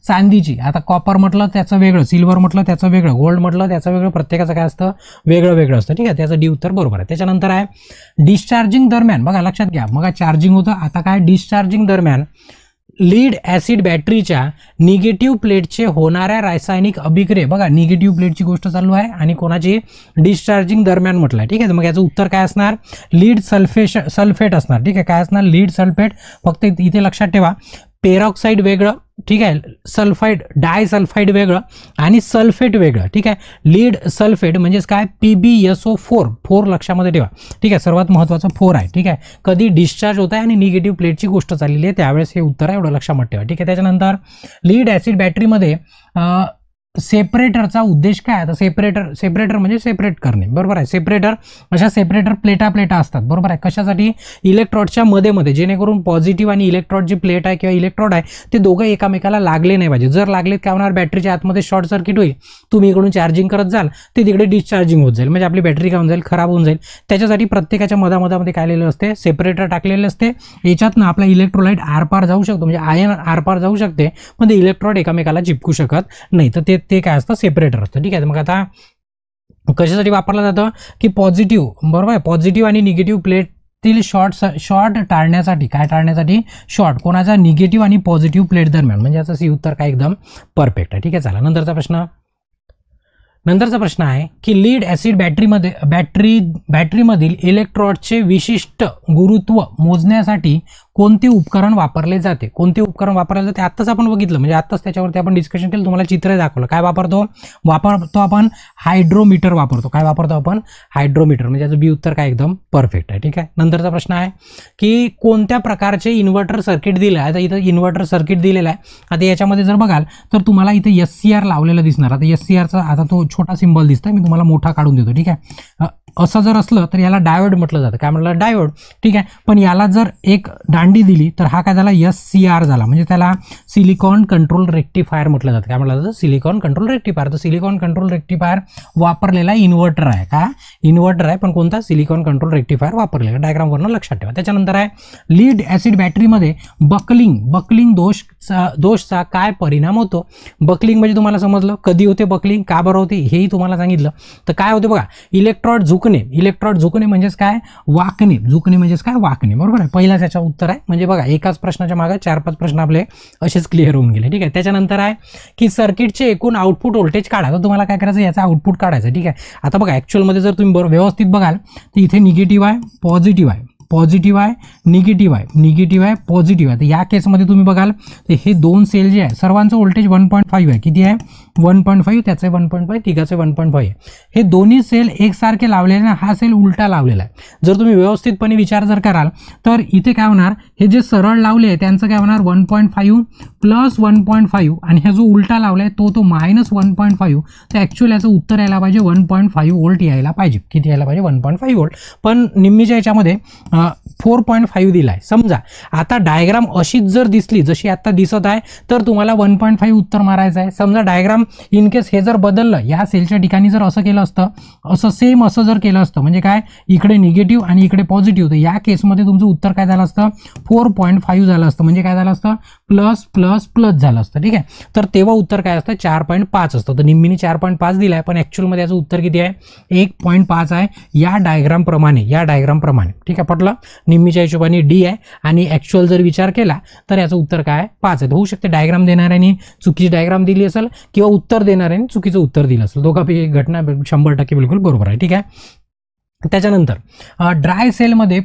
चांदीची. आता कॉपर म्हटलं त्याचं वेगळं, सिल्वर म्हटलं त्याचं वेगळं, गोल्ड म्हटलं त्याचं वेगळं, प्रत्येकाचं काय असतं? वेगळं वेगळं असतं, ठीक आहे. त्याचं डी उत्तर बरोबर आहे. त्याच्यानंतर आहे डिस्चार्जिंग दरम्यान, बघा लक्षात घ्या, मग चार्जिंग होतं, आता काय? डिस्चार्जिंग दरम्यान लीड ॲसिड बॅटरीच्या निगेटिव्ह प्लेटचे होणाऱ्या रासायनिक अभिक्रिया, बघा निगेटिव्ह प्लेटची गोष्ट चालू आहे आणि कोणाची? डिस्चार्जिंग दरम्यान म्हटलं आहे, ठीक आहे. मग याचं उत्तर काय असणार? लीड सल्फेट असणार, ठीक आहे. काय असणार? Lead sulphate. फक्त इथे लक्षात ठेवा पेरॉक्साईड वेगळं, ठीक आहे, सल्फाईड डायसल्फाईड वेगळं आणि सल्फेट वेगळं, ठीक आहे. लीड सल्फेट म्हणजेच काय? PbSO4 लक्षामध्ये ठेवा, ठीक आहे. सर्वात महत्त्वाचं 4 आहे, ठीक आहे. कधी डिस्चार्ज होत आहे आणि निगेटिव्ह प्लेटची गोष्ट चाललेली आहे त्यावेळेस हे उत्तर आहे, एवढं लक्षात ठेवा, ठीक आहे. त्याच्यानंतर लीड ॲसिड बॅटरीमध्ये सेपरेटरचा उद्देश काय आहे? तर सेपरेटर म्हणजे सेपरेट करणे, बरोबर आहे. सेपरेटर, अशा सेपरेटर प्लेटा असतात, बरोबर आहे. कशासाठी? इलेक्ट्रॉडच्या मध्ये, जेणेकरून पॉझिटिव्ह आणि इलेक्ट्रॉड जी प्लेट आहे किंवा इलेक्ट्रॉड आहे ते दोघं एकामेकाला लागले नाही पाहिजे. जर लागलेत काय होणार? बॅटरीच्या आतमध्ये शॉर्ट सर्किट होईल, तुम्ही इकडून चार्जिंग करत जाल ते तिकडे डिस्चार्जिंग होत जाईल, म्हणजे आपली बॅटरी काय होऊन जाईल? खराब होऊन जाईल. त्याच्यासाठी प्रत्येकाच्या मधामध्ये काय लिहिलेलं असते? सेपरेटर टाकलेले असते. याच्यातनं आपला इलेक्ट्रोलाइट आरपार जाऊ शकतो, म्हणजे आयन आरपार जाऊ शकते, पण ते इलेक्ट्रॉड एकामेकाला चिपकू शकत नाही. तर ते काय असतं? सेपरेटर असतं, ठीक आहे. मग आता कशासाठी वापरलं जातं? की पॉझिटिव्ह, बरोबर आहे, पॉझिटिव्ह आणि निगेटिव्ह प्लेट शॉर्ट टाळण्यासाठी. काय टाळण्यासाठी? शॉर्ट कोणाचा? निगेटिव्ह आणि पॉझिटिव्ह प्लेट दरम्यान. म्हणजे याचं सी उत्तर काय एकदम परफेक्ट आहे, ठीक आहे. चला नंतरचा प्रश्न आहे की लीड ॲसिड बॅटरीमधील इलेक्ट्रॉडचे विशिष्ट गुरुत्व मोजण्यासाठी कोणते उपकरण वापरले जाते? आत्ताच आपण बघितलं, म्हणजे आत्ताच त्याच्यावरती आपण डिस्कशन केलं, तुम्हाला चित्र दाखवलं. काय वापरतो आपण? हायड्रोमीटर वापरतो. काय वापरतो आपण? हायड्रोमीटर. म्हणजे याचं बी उत्तर काय एकदम परफेक्ट आहे, ठीक आहे. नंतरचा प्रश्न आहे की कोणत्या प्रकारचे इन्व्हर्टर सर्किट दिलं आहे? आता इथं इन्व्हर्टर सर्किट दिलेलं आहे. आता याच्यामध्ये जर बघाल तर तुम्हाला इथे SCR लावलेलं दिसणार. आता SCRचा आता तो छोटा सिंबल दिसतोय, मी तुम्हाला मोठा काढून देतो, ठीक आहे. असं जर असलं तर याला डायोड म्हटलं जातं. काय म्हटलं? डायोड, ठीक आहे. पण याला जर एक दांडी दिली तर हा काय झाला? SCR झाला, म्हणजे त्याला सिलिकॉन कंट्रोल रेक्टिफायर म्हटलं जातं. काय म्हटलं जातं? Silicon control rectifier. तर सिलिकॉन कंट्रोल रेक्टिफायर वापरलेला इन्व्हर्टर आहे. का? इन्व्हर्टर आहे, पण कोणता? सिलिकॉन कंट्रोल रेक्टिफायर वापरलेला. डायग्रामवरून लक्षात ठेवा. त्याच्यानंतर आहे लीड ॲसिड बॅटरीमध्ये बकलिंग दोषचा काय परिणाम होतो? बकलिंग म्हणजे तुम्हाला समजलं कधी होते बकलिंग, का बरं होते हेही तुम्हाला सांगितलं. तर काय होते बघा? इलेक्ट्रॉड झुकणे म्हणजेच काय? झुकणे म्हणजेच काय? वाकणे, बरोबर आहे. पहिलाच याचं उत्तर आहे. म्हणजे बघा एकाच प्रश्नाच्या मागे 4-5 प्रश्न आपले असेच क्लिअर होऊन गेले, ठीक आहे. त्याच्यानंतर आहे की सर्किटचे एकूण आउटपुट व्होल्टेज काढा. तर तुम्हाला काय करायचं? याचा आउटपुट काढायचं, ठीक आहे. आता बघा ॲक्च्युअलमध्ये जर तुम्ही व्यवस्थित बघाल तर इथे निगेटिव्ह आहे, पॉझिटिव्ह आहे, निगेटिव्ह आहे, पॉझिटिव्ह आहे. तर या केसमध्ये तुम्ही बघाल तर हे दोन सेल जे आहे सर्वांचं व्होल्टेज 1.5 आहे. किती आहे? 1.5. त्याचं 1.5, तिघाचं 1.5 आहे. हे दोन्ही सेल एकसारखे लावलेले ना, हा सेल उलटा लावलेला आहे. जर तुम्ही व्यवस्थितपणे विचार जर कराल तर इथे काय होणार? हे जे सरळ लावले आहे त्यांचं काय होणार? 1.5 प्लस 1.5 आणि हा जो उलटा लावलाय तो -1.5. तर ॲक्च्युअली याचं उत्तर यायला पाहिजे 1.5 व्होल्ट यायला पाहिजे. किती यायला पाहिजे? 1.5 व्होल्ट. पण निम्मीच्या याच्यामध्ये 4.5 दिला आहे. समजा आता डायग्राम अशीच जर दिसली जशी आता दिसत आहे तर तुम्हाला 1.5 उत्तर मारायचं आहे. समजा डायग्राम इन केस हे जर बदललं, या सेलच्या ठिकाणी जर असं केलं असतं, असं जर केलं असतं, म्हणजे काय? इकडे निगेटिव्ह आणि इकडे पॉझिटिव्ह, तर या केसमध्ये तुमचं उत्तर काय झालं असतं? 4.5 झालं असतं. म्हणजे काय झालं असतं? प्लस झालं असतं, ठीक आहे. तर तेव्हा उत्तर काय असतं? 4.5 असतं. तर निम्मीने 4.5 दिला आहे, पण ॲक्च्युअलमध्ये याचं उत्तर किती आहे? 1.5 आहे. या डायग्राम प्रमाणे, ठीक आहे. पटलं? निम्मीच्या हिशोबाने D आहे आणि ॲक्च्युअल जर विचार केला तर याचं उत्तर काय? 5 आहे. होऊ शकते डायग्राम देणाऱ्याने चुकीची डायग्राम दिली असेल किंवा उत्तर देणाऱ्याने चुकीचं उत्तर दिलं असेल. दोघांपैकी घटना 100% बिलकुल बरोबर आहे, ठीक आहे. त्याच्यानंतर ड्राय सेलमध्ये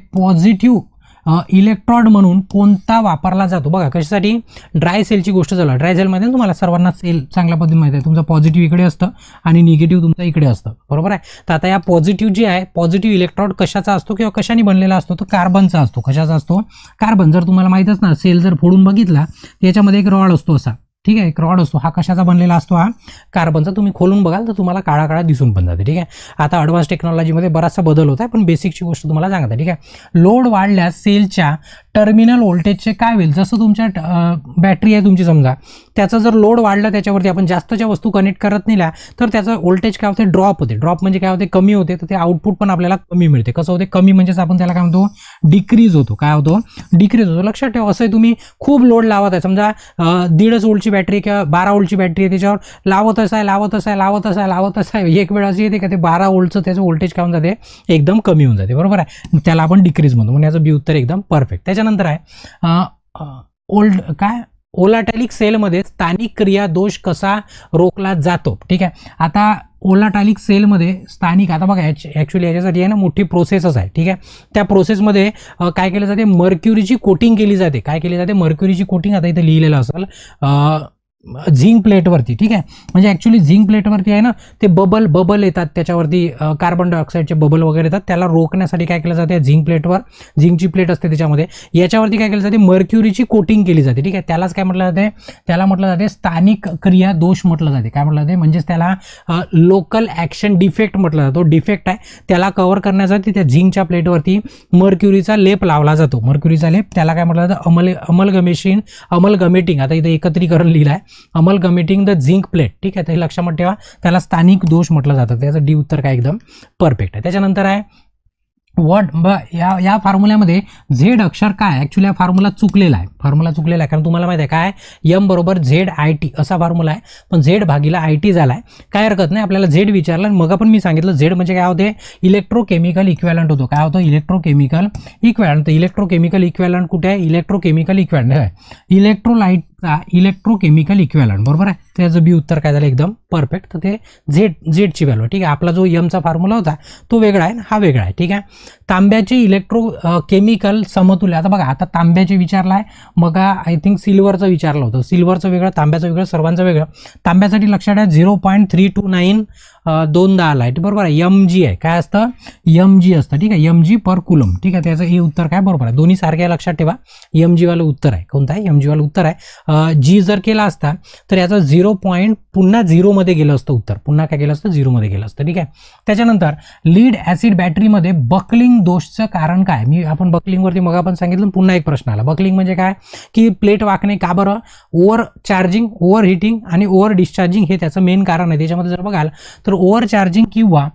इलेक्ट्रोड म्हणून कोणता वापरला जातो? बघा कशासाठी, ड्राय सेलची गोष्ट झाली. ड्राय सेलमध्ये तुम्हाला सर्वांना सेल चांगल्या पद्धतीने माहिती आहे, तुमचं पॉझिटिव्ह इकडे असतं आणि निगेटिव्ह तुमचं इकडे असतं, बरोबर आहे. तर आता या पॉझिटिव्ह जे आहे, पॉझिटिव्ह इलेक्ट्रोड कशाचा असतो किंवा कशाने बनलेला असतो? तो कार्बनचा असतो. कशाचा असतो? कार्बन. जर तुम्हाला माहित असणार, सेल जर फोडून बघितला त्याच्यामध्ये एक रॉड असतो असा, ठीक आहे, एक रॉड असतो. हा कशाचा बनलेला असतो? हा कार्बनचा. तुम्ही खोलून बघाल तर तुम्हाला काळा काळा दिसून पण जाते, ठीक आहे. आता ॲडव्हान्स टेक्नॉलॉजीमध्ये बराचसा बदल होत आहे, पण बेसिकची गोष्ट तुम्हाला सांगता, ठीक आहे. लोड वाढल्यास सेलच्या टर्मिनल व्होल्टेजचे काय होईल? जसं तुमच्या बॅटरी आहे तुमची समजा, त्याचा जर लोड वाढला, त्याच्यावरती आपण जास्तच्या वस्तू कनेक्ट करत नेल्या तर त्याचं व्होल्टेज काय होते? ड्रॉप होते. ड्रॉप म्हणजे काय होते? कमी होते. तर ते आउटपुट पण आपल्याला कमी मिळते. कसं होते? कमी म्हणजेच आपण त्याला काय म्हणतो? डिक्रीज होतो. काय होतो? डिक्रीज होतो. लक्षात ठेवा, असं तुम्ही खूप लोड लावत आहे, समजा 1.5 वोल्टची बॅटरी किंवा 12 वोल्टची बॅटरी आहे, त्याच्यावर लावतच आहे, एक वेळ अशी येते का ते 12 वोल्टचं त्याचं व्होल्टेज काय होऊन जाते? एकदम कमी होऊन जाते, बरोबर आहे. त्याला आपण डिक्रीज म्हणतो. म्हणजे याचं बी उत्तर एकदम परफेक्ट. त्याच्यानंतर आहे ओलाटॅलिक सेलमध्ये स्थानिक क्रिया दोष कसा रोखला जातो? ठीक आहे. आता ओलाटॅलिक सेलमध्ये स्थानिक, आता बघा ॲक्च्युली याच्यासाठी आहे ना मोठी प्रोसेसच आहे, ठीक आहे. त्या प्रोसेसमध्ये काय केलं जाते? मर्क्युरीची कोटिंग केली जाते. काय केली जाते? मर्क्युरीची कोटिंग. आता इथे लिहिलेलं असेल झिंक प्लेटवरती, ठीक आहे. म्हणजे ॲक्च्युली झिंक प्लेटवरती आहे ना ते बबल येतात, त्याच्यावरती कार्बन डायऑक्साईडचे बबल वगैरे येतात. त्याला रोखण्यासाठी काय केलं जाते? झिंक प्लेटवर, झिंकची प्लेट असते त्याच्यामध्ये, याच्यावरती काय केलं जाते? मर्क्युरीची कोटिंग केली जाते, ठीक आहे. त्यालाच काय म्हटलं जाते? त्याला म्हटलं जाते स्थानिक क्रिया दोष म्हटलं जाते. काय म्हटलं जाते? म्हणजेच त्याला लोकल ॲक्शन डिफेक्ट म्हटलं जातो. डिफेक्ट आहे, त्याला कव्हर करण्यासाठी त्या झिंकच्या प्लेटवरती मर्क्युरीचा लेप लावला जातो. मर्क्युरीचा लेप, त्याला काय म्हटलं जातं? अमलगमेटिंग. आता इथे एकत्रीकरण लिहिलं आहे, अमलगमेटिंग द झिंक प्लेट, ठीक आहे. ते लक्षात ठेवा, त्याला स्थानिक दोष म्हटलं जातं. त्याचं डी उत्तर काय एकदम परफेक्ट आहे. त्याच्यानंतर आहे या फॉर्म्युल्यामध्ये झेड अक्षर काय? ॲक्च्युली हा फॉर्म्युला चुकलेला आहे. कारण तुम्हाला माहिती आहे काय, एम बरोबर ZIT असा फॉर्म्युला आहे, पण झेड भागीला IT झाला आहे. काय हरकत नाही, आपल्याला झेड विचारलं. मग पण मी सांगितलं झेड म्हणजे काय होते? इलेक्ट्रोकेमिकल इक्विव्हॅलंट होतो. काय होतं? Electrochemical equivalent. इलेक्ट्रोकेमिकल इक्विव्हॅलंट कुठे आहे? इलेक्ट्रोकेमिकल इक्विव्हॅलंट आहे, इलेक्ट्रोलाइटचा इलेक्ट्रोकेमिकल इक्विव्हॅलंट, बरोबर आहे. त्याचं बी उत्तर काय झालं? एकदम परफेक्ट. तर ते झेडची व्हॅल्यू, ठीक आहे. आपला जो एमचा फॉर्म्युला होता तो वेगळा आहे, हा वेगळा आहे, ठीक आहे. तांब्याचे इलेक्ट्रोकेमिकल समतुल्य. आता बघा, आता तांब्याचे विचारला आहे, मग आय थिंक सिल्वरचं विचारलं होतं. सिल्वरचं वेगळं, तांब्याचं वेगळं, सर्वांचं वेगळं. तांब्यासाठी लक्षात आहे 0.329 2 आला आहे, बरोबर आहे. MG आहे. काय असतं? MG असतं, ठीक आहे. MG पर कुलम, ठीक आहे. त्याचं हे उत्तर काय बरोबर आहे? दोन्ही सारखे लक्षात ठेवा. MG वालं उत्तर आहे. कोणतं आहे? MG वालं उत्तर आहे. G जर केला असता तर याचं 0 पुन्हा 0 मध्ये गेलं असतं उत्तर. पुन्हा काय केलं असतं? 0 मध्ये गेलं असतं, ठीक आहे. त्याच्यानंतर लीड ॲसिड बॅटरीमध्ये बकलिंग दोषचं कारण काय? आपण बकलिंगवरती मग आपण सांगितलं, पुन्हा एक प्रश्न आला. बकलिंग म्हणजे काय? की प्लेट वाकणे. का बरं? ओव्हर चार्जिंग, ओव्हर हिटिंग आणि ओव्हर डिस्चार्जिंग हे त्याचं मेन कारण आहे. त्याच्यामध्ये जर बघाल तर ओव्हर चार्जिंग किंवा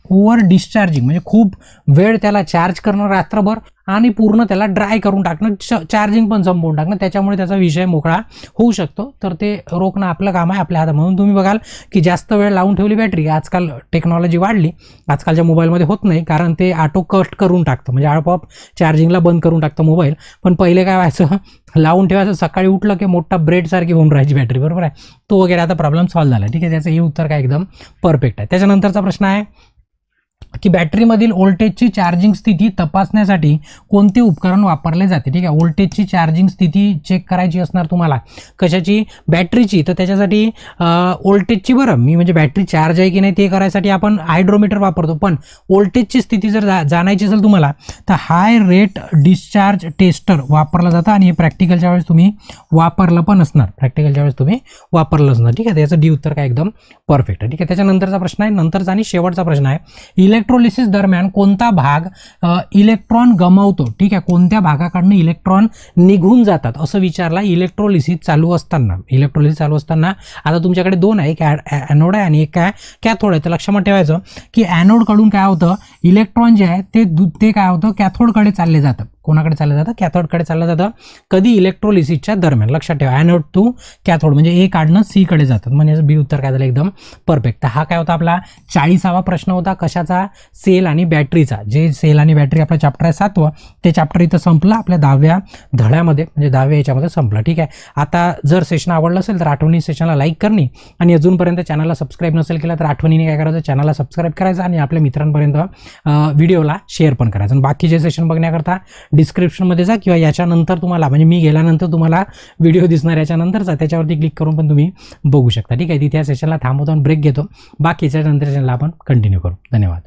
ओव्हर डिस्चार्जिंग म्हणजे खूप वेळ त्याला चार्ज करणं रात्रभर आणि पूर्ण त्याला ड्राय करून टाकणं, चार्जिंग पण संपवून टाकणं, त्याच्यामुळे त्याचा विषय मोकळा होऊ शकतो. तर ते रोखणं आपलं काम आहे, आपल्या हातात. म्हणून तुम्ही बघाल की जास्त वेळ लावून ठेवली बॅटरी, आजकाल टेक्नॉलॉजी वाढली, आजकालच्या मोबाईलमध्ये होत नाही, कारण ते ऑटो कट करून टाकतं, म्हणजे आपोआप चार्जिंगला बंद करून टाकतं मोबाईल. पण पहिले काय व्हायचं? लावून ठेवायचं, सकाळी उठलं की मोठा ब्रेडसारखी होऊन राहायची बॅटरी, बरोबर आहे. तो वगैरे आता प्रॉब्लेम सॉल्व्ह झाला, ठीक आहे. त्याचं हे उत्तर काय एकदम परफेक्ट आहे. त्याच्यानंतरचा प्रश्न आहे की बॅटरीमधील व्होल्टेजची चार्जिंग स्थिती तपासण्यासाठी कोणते उपकरण वापरले जाते? ठीक आहे. व्होल्टेजची चार्जिंग स्थिती चेक करायची असणार तुम्हाला, कशाची? बॅटरीची. तर त्याच्यासाठी व्होल्टेजची, बरं मी म्हणजे बॅटरी चार्ज आहे की नाही ते करायसाठी आपण हायड्रोमीटर वापरतो, पण व्होल्टेजची स्थिती जर जाणायची असेल तुम्हाला तर हाय रेट डिस्चार्ज टेस्टर वापरलं जातं, आणि हे प्रॅक्टिकलच्या वेळेस तुम्ही वापरलं पण असणार, ठीक आहे. त्याचं डी उत्तर काय एकदम परफेक्ट आहे, ठीक आहे. त्याच्यानंतरचा प्रश्न आहे, नंतरचा आणि शेवटचा प्रश्न आहे, इलेक्ट्रोलिसिस दरम्यान कोणता भाग इलेक्ट्रॉन गमावतो? ठीक आहे. कोणत्या भागाकडनं इलेक्ट्रॉन निघून जातात असं विचारला. इलेक्ट्रोलिसिस चालू असताना आता तुमच्याकडे दोन आहे, एक ॲनोड आहे आणि एक काय कॅथोड आहे. तर लक्षात ठेवायचं की ॲनोडकडून काय होतं? इलेक्ट्रॉन जे आहे ते काय होतं? कॅथोडकडे चालले जातं. कोणाकडे चाललं जातं, कॅथोडकडे चाललं जातं. कधी, इलेक्ट्रोलिसिसच्या दरम्यान. लक्षात ठेवा, ॲनोड टू कॅथोड म्हणजे ए काढणं सी कडे जातात, म्हणजे बी उत्तर काय झालं एकदम परफेक्ट. तर हा काय होता आपला 40वा प्रश्न होता. कशाचा? सेल आणि बॅटरीचा. जे सेल आणि बॅटरी आपला चॅप्टर आहे 7वं, ते चॅप्टर इथं संपलं आपल्या 10व्या धड्यामध्ये, म्हणजे 10व्या याच्यामध्ये संपलं. ठीक आहे. आता जर सेशन आवडलं असेल तर आठवणी सेशनला लाईक करणे आणि अजूनपर्यंत चॅनलला सबस्क्राईब नसेल केलं तर आठवणीने काय करायचं, चॅनलला सबस्क्राईब करायचं आणि आपल्या मित्रांपर्यंत व्हिडिओला शेअर पण करायचं. आणि बाकीचे सेशन बघण्याकरता डिस्क्रिप्शनमध्ये जा किंवा याच्यानंतर तुम्हाला, म्हणजे मी गेल्यानंतर तुम्हाला व्हिडिओ दिसणार याच्यानंतरचा, त्याच्यावरती क्लिक करून पण तुम्ही बघू शकता. ठीक आहे. तिथे या सेशनला थांबवतो आणि ब्रेक घेतो. बाकीच्या नंतर सेशनला आपण कंटिन्यू करू. धन्यवाद.